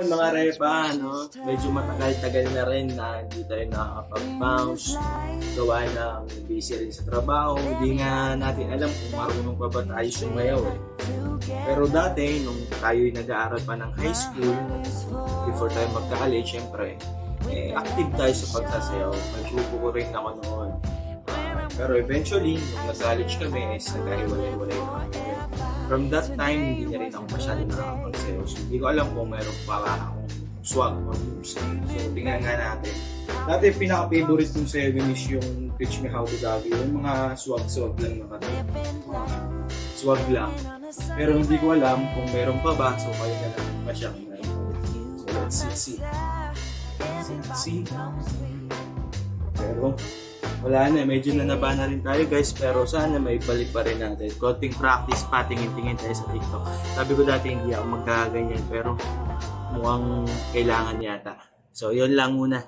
Mga repa, no? Medyo matagal-tagal na rin na hindi tayo nakakapag-bounce. Gawa ng busy rin sa trabaho. Hindi nga natin alam kung marunong pa ba tayo sumayaw eh. Pero dati, nung tayo'y nag-aaral pa ng high school, before tayo magka-college, syempre, active tayo sa pagsasayaw. Nag-grupo ko rin ako noon. Pero eventually, nung nag-college kami, nagkahiwalay-walay na kami. From that time, hindi na rin ako masyado nakakapagsayaw. So, hindi ko alam kung mayroon pa akong swag or moves. So, tingnan nga natin. Dati, pinaka-favorite kong sayaw is yung Teach Me How to Doggy. Yung mga swag-swag lang na kata. Swag lang. Pero hindi ko alam kung mayroon pa ba. So, kayo na lang pa siyang mayroon. So, let's see. Pero, wala na, medyo nanaba na rin tayo guys, pero sana may balik pa rin natin. Konting practice, patingin-tingin tayo sa TikTok. Sabi ko dati hindi ako magkaganyan, pero mukhang kailangan yata. So, yun lang muna.